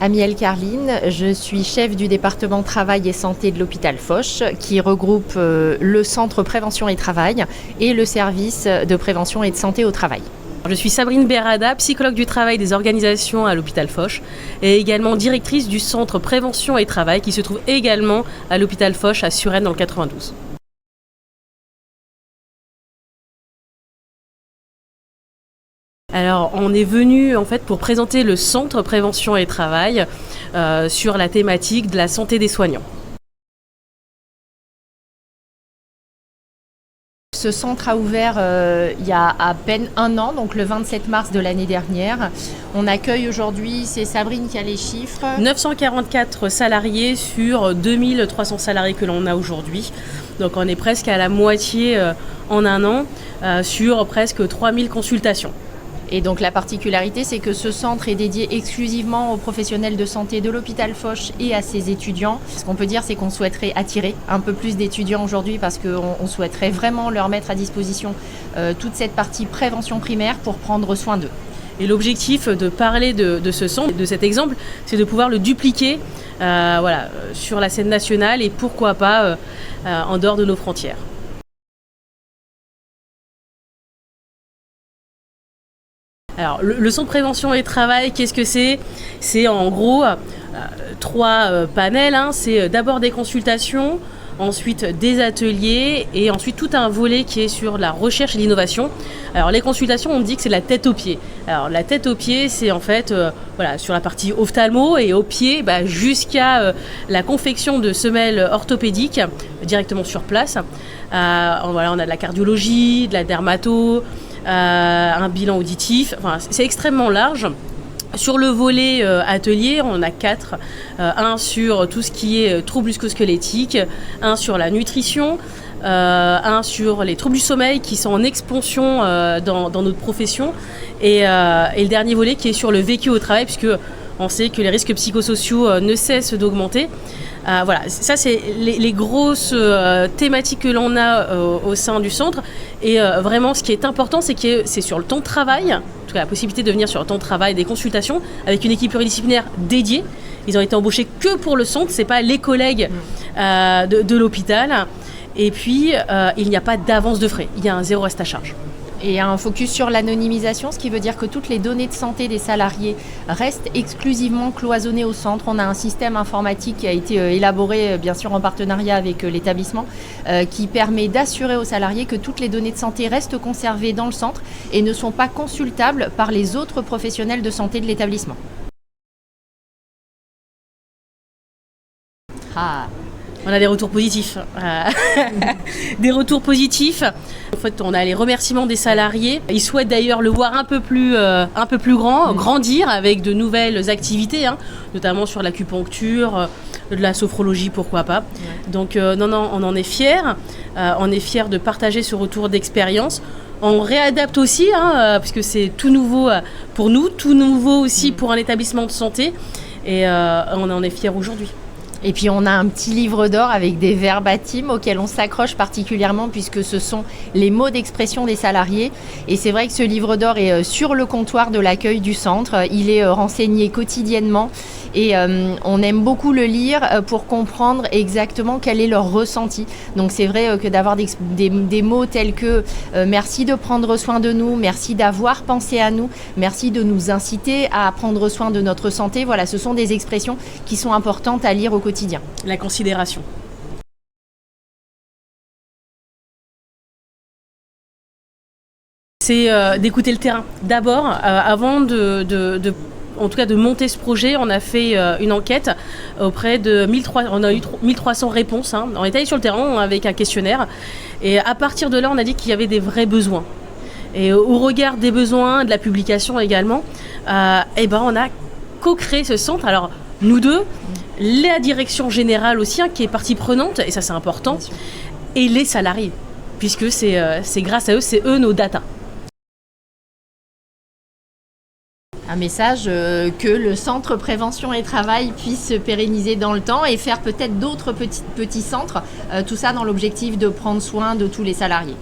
Amiel Carline, je suis chef du département Travail et Santé de l'hôpital Foch qui regroupe le centre Prévention et Travail et le service de prévention et de santé au travail. Je suis Sabrine Berrada, psychologue du travail des organisations à l'hôpital Foch et également directrice du centre Prévention et Travail qui se trouve également à l'hôpital Foch à Suresnes dans le 92. Alors, on est venu en fait pour présenter le centre Prévention et Travail sur la thématique de la santé des soignants. Ce centre a ouvert il y a à peine un an, donc le 27 mars de l'année dernière. On accueille aujourd'hui, c'est Sabrine qui a les chiffres. 944 salariés sur 2300 salariés que l'on a aujourd'hui. Donc on est presque à la moitié en un an sur presque 3000 consultations. Et donc la particularité, c'est que ce centre est dédié exclusivement aux professionnels de santé de l'hôpital Foch et à ses étudiants. Ce qu'on peut dire, c'est qu'on souhaiterait attirer un peu plus d'étudiants aujourd'hui parce qu'on souhaiterait vraiment leur mettre à disposition toute cette partie prévention primaire pour prendre soin d'eux. Et l'objectif de parler de ce centre, de cet exemple, c'est de pouvoir le dupliquer sur la scène nationale et pourquoi pas en dehors de nos frontières. Alors, le centre prévention et travail, qu'est-ce que c'est ? C'est en gros 3 panels. C'est d'abord des consultations, ensuite des ateliers et ensuite tout un volet qui est sur la recherche et l'innovation. Alors, les consultations, on dit que c'est la tête aux pieds. Alors, la tête aux pieds, c'est en fait sur la partie ophtalmo et au pied jusqu'à la confection de semelles orthopédiques directement sur place. On a de la cardiologie, de la dermato, un bilan auditif, c'est extrêmement large. Sur le volet atelier, on a 4. Un sur tout ce qui est troubles musculo-squelettiques, un sur la nutrition, un sur les troubles du sommeil qui sont en expansion dans notre profession et le dernier volet qui est sur le vécu au travail puisque on sait que les risques psychosociaux ne cessent d'augmenter. Ça c'est les grosses thématiques que l'on a au sein du centre et vraiment ce qui est important c'est que c'est sur le temps de travail, en tout cas la possibilité de venir sur le temps de travail, des consultations avec une équipe pluridisciplinaire dédiée. Ils ont été embauchés que pour le centre, c'est pas les collègues de l'hôpital et puis il n'y a pas d'avance de frais, il y a un zéro reste à charge. Et un focus sur l'anonymisation, ce qui veut dire que toutes les données de santé des salariés restent exclusivement cloisonnées au centre. On a un système informatique qui a été élaboré, bien sûr, en partenariat avec l'établissement, qui permet d'assurer aux salariés que toutes les données de santé restent conservées dans le centre et ne sont pas consultables par les autres professionnels de santé de l'établissement. On a des retours positifs. Des retours positifs. En fait, on a les remerciements des salariés. Ils souhaitent d'ailleurs le voir un peu plus grand, grandir avec de nouvelles activités, notamment sur l'acupuncture, de la sophrologie, pourquoi pas. Donc, on en est fiers. On est fiers de partager ce retour d'expérience. On réadapte aussi, puisque c'est tout nouveau pour nous, tout nouveau aussi pour un établissement de santé. Et on en est fiers aujourd'hui. Et puis on a un petit livre d'or avec des verbatims auxquels on s'accroche particulièrement puisque ce sont les mots d'expression des salariés. Et c'est vrai que ce livre d'or est sur le comptoir de l'accueil du centre. Il est renseigné quotidiennement et on aime beaucoup le lire pour comprendre exactement quel est leur ressenti. Donc c'est vrai que d'avoir des mots tels que merci de prendre soin de nous, merci d'avoir pensé à nous, merci de nous inciter à prendre soin de notre santé. Voilà, ce sont des expressions qui sont importantes à lire au quotidien. La considération. C'est d'écouter le terrain. D'abord, avant en tout cas de monter ce projet, on a fait une enquête auprès de 1300, on a eu 1300 réponses. On est allé sur le terrain avec un questionnaire et à partir de là, on a dit qu'il y avait des vrais besoins. Et au regard des besoins, de la publication également, on a co-créé ce centre. Alors, nous deux, la direction générale aussi, qui est partie prenante, et ça c'est important, et les salariés, puisque c'est grâce à eux, c'est eux nos data. Un message que le centre prévention et travail puisse se pérenniser dans le temps et faire peut-être d'autres petits centres, tout ça dans l'objectif de prendre soin de tous les salariés.